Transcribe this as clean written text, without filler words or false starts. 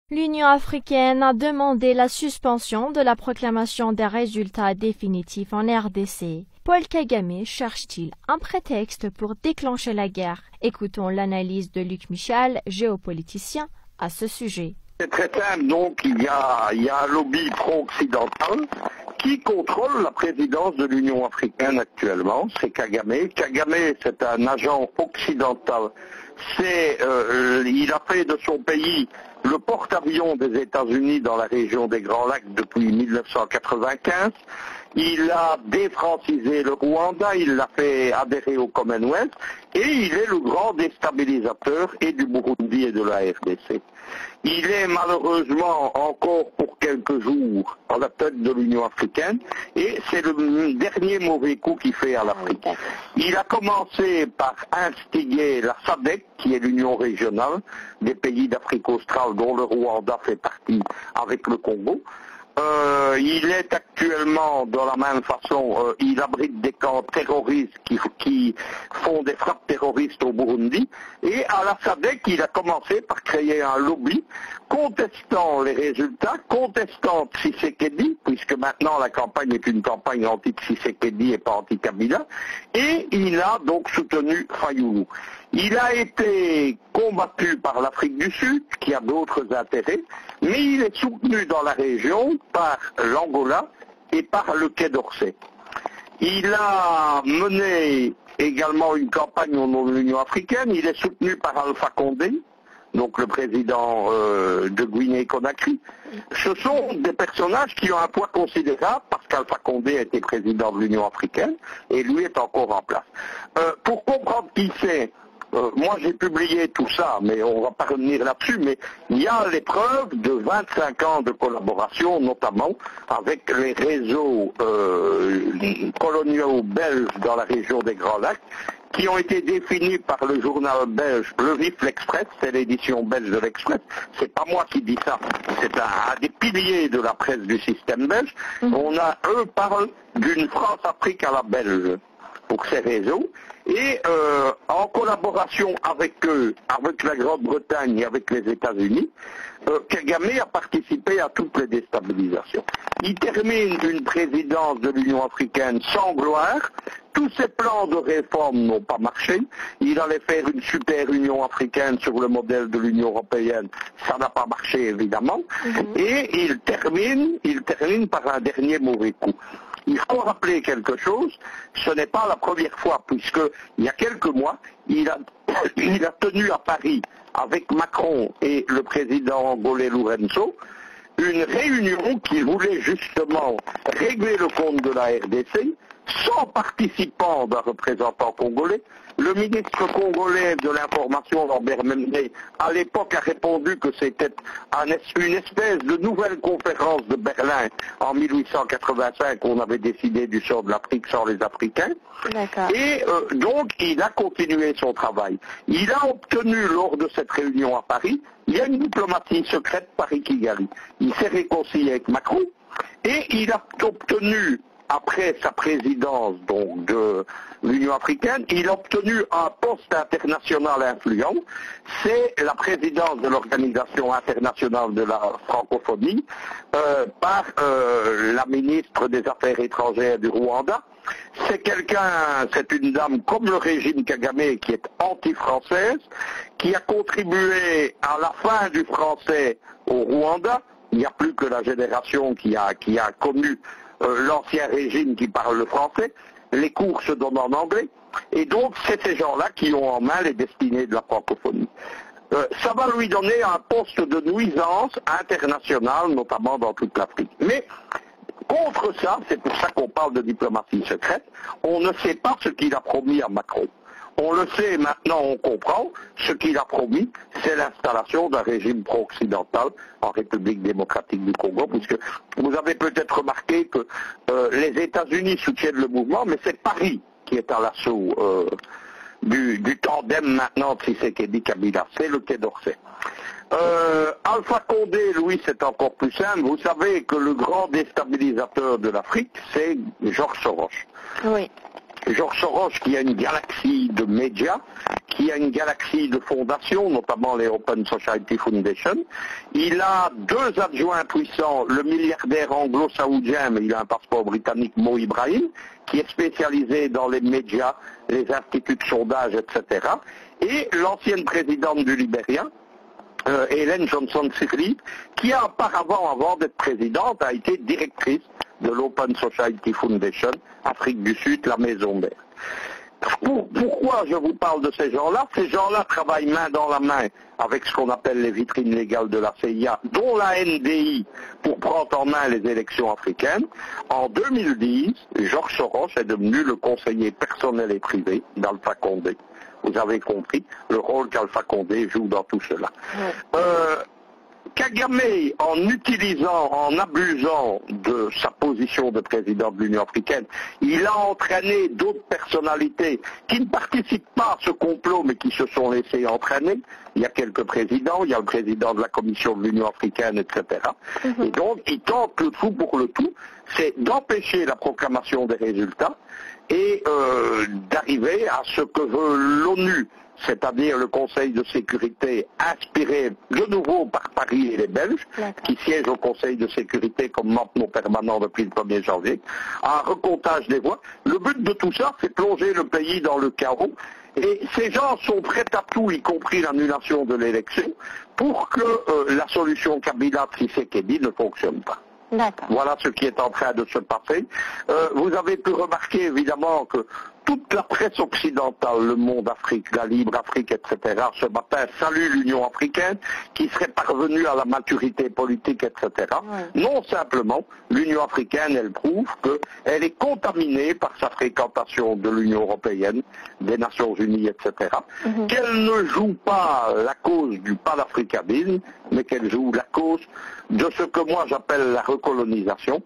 L'Union africaine a demandé la suspension de la proclamation des résultats définitifs en RDC. Paul Kagame cherche-t-il un prétexte pour déclencher la guerre? Écoutons l'analyse de Luc Michel, géopoliticien, à ce sujet. C'est très simple, donc il y a un lobby pro-occidental qui contrôle la présidence de l'Union africaine actuellement, c'est Kagame. Kagame, c'est un agent occidental. Il a fait de son pays le porte-avions des États-Unis dans la région des Grands Lacs depuis 1995. Il a défrancisé le Rwanda, il l'a fait adhérer au Commonwealth et il est le grand déstabilisateur et du Burundi et de la RDC. Il est malheureusement encore pour quelques jours à la tête de l'Union africaine et c'est le dernier mauvais coup qu'il fait à l'Afrique. Il a commencé par instiguer la SADC, qui est l'union régionale des pays d'Afrique australe dont le Rwanda fait partie avec le Congo. Il est actuellement de la même façon, il abrite des camps terroristes qui font des frappes terroristes au Burundi. Et à la SADC, il a commencé par créer un lobby contestant les résultats, contestant Tshisekedi, puisque maintenant la campagne est une campagne anti-Tshisekedi et pas anti-Kabila. Et il a donc soutenu Fayoulou. Il a été combattu par l'Afrique du Sud, qui a d'autres intérêts, mais il est soutenu dans la région par l'Angola et par le Quai d'Orsay. Il a mené également une campagne au nom de l'Union africaine, il est soutenu par Alpha Condé, donc le président de Guinée-Conakry. Ce sont des personnages qui ont un poids considérable parce qu'Alpha Condé a été président de l'Union africaine et lui est encore en place. Pour comprendre qui c'est, moi j'ai publié tout ça, mais on ne va pas revenir là-dessus, mais il y a les preuves de 25 ans de collaboration, notamment avec les réseaux coloniaux belges dans la région des Grands Lacs, qui ont été définis par le journal belge Le Vif l'Express, c'est l'édition belge de l'Express, c'est pas moi qui dis ça, c'est un des piliers de la presse du système belge. Eux parlent d'une France-Afrique à la belge pour ces réseaux, et en collaboration avec eux, avec la Grande-Bretagne et avec les États-Unis, Kagame a participé à toutes les déstabilisations. Il termine une présidence de l'Union africaine sans gloire. Tous ses plans de réforme n'ont pas marché. Il allait faire une super Union africaine sur le modèle de l'Union européenne. Ça n'a pas marché, évidemment. Et il termine par un dernier mauvais coup. Il faut rappeler quelque chose, ce n'est pas la première fois, puisque il y a quelques mois, il a tenu à Paris, avec Macron et le président angolais Lourenço, une réunion qui voulait justement régler le compte de la RDC, sans participant d'un représentant congolais. Le ministre congolais de l'information, Lambert Mende, à l'époque a répondu que c'était une espèce de nouvelle conférence de Berlin en 1885 où on avait décidé du sort de l'Afrique sans les Africains. Et donc il a continué son travail. Il a obtenu lors de cette réunion à Paris, il y a une diplomatie secrète Paris-Kigali. Il s'est réconcilié avec Macron et il a obtenu, après sa présidence donc de l'Union africaine, il a obtenu un poste international influent. C'est la présidence de l'Organisation internationale de la francophonie par la ministre des Affaires étrangères du Rwanda. C'est une dame comme le régime Kagame qui est anti-française, qui a contribué à la fin du français au Rwanda. Il n'y a plus que la génération qui a connu l'ancien régime qui parle le français, les cours se donnent en anglais, et donc c'est ces gens-là qui ont en main les destinées de la francophonie. Ça va lui donner un poste de nuisance internationale, notamment dans toute l'Afrique. Mais contre ça, c'est pour ça qu'on parle de diplomatie secrète, on ne sait pas ce qu'il a promis à Macron. On le sait maintenant, on comprend, ce qu'il a promis, c'est l'installation d'un régime pro-occidental en République démocratique du Congo, puisque vous avez peut-être remarqué que les États-Unis soutiennent le mouvement, mais c'est Paris qui est à l'assaut du tandem maintenant Tshisekedi-Kabila, c'est le Quai d'Orsay. Alpha Condé, lui, c'est encore plus simple. Vous savez que le grand déstabilisateur de l'Afrique, c'est George Soros. Oui. George Soros qui a une galaxie de médias qui a une galaxie de fondations, notamment les Open Society Foundation. Il a deux adjoints puissants, le milliardaire anglo-saoudien, mais il a un passeport britannique, Mo Ibrahim, qui est spécialisé dans les médias, les instituts de sondage, etc. Et l'ancienne présidente du Libéria, Ellen Johnson Sirleaf, qui a auparavant, avant d'être présidente, a été directrice de l'Open Society Foundation, Afrique du Sud, la maison mère. Pourquoi je vous parle de ces gens-là? Ces gens-là travaillent main dans la main avec ce qu'on appelle les vitrines légales de la CIA, dont la NDI, pour prendre en main les élections africaines. En 2010, Georges Soros est devenu le conseiller personnel et privé d'Alpha Condé. Vous avez compris le rôle qu'Alpha Condé joue dans tout cela. Ouais. Kagame, en utilisant, en abusant de sa position de président de l'Union africaine, il a entraîné d'autres personnalités qui ne participent pas à ce complot, mais qui se sont laissés entraîner. Il y a quelques présidents, il y a le président de la Commission de l'Union africaine, etc. Et donc, il tente le tout pour le tout, c'est d'empêcher la proclamation des résultats et d'arriver à ce que veut l'ONU, c'est-à-dire le Conseil de sécurité inspiré de nouveau par Paris et les Belges, qui siègent au Conseil de sécurité comme membre non permanent depuis le 1er janvier, à un recomptage des voix. Le but de tout ça, c'est plonger le pays dans le chaos. Et ces gens sont prêts à tout, y compris l'annulation de l'élection, pour que la solution Kabila-Tshisekedi ne fonctionne pas. Voilà ce qui est en train de se passer. Vous avez pu remarquer évidemment que toute la presse occidentale, le Monde Afrique, la Libre Afrique, etc., ce matin salue l'Union africaine qui serait parvenue à la maturité politique, etc. Non simplement, l'Union africaine, elle prouve qu'elle est contaminée par sa fréquentation de l'Union européenne, des Nations Unies, etc. Qu'elle ne joue pas la cause du panafricanisme, mais qu'elle joue la cause de ce que moi j'appelle la recolonisation.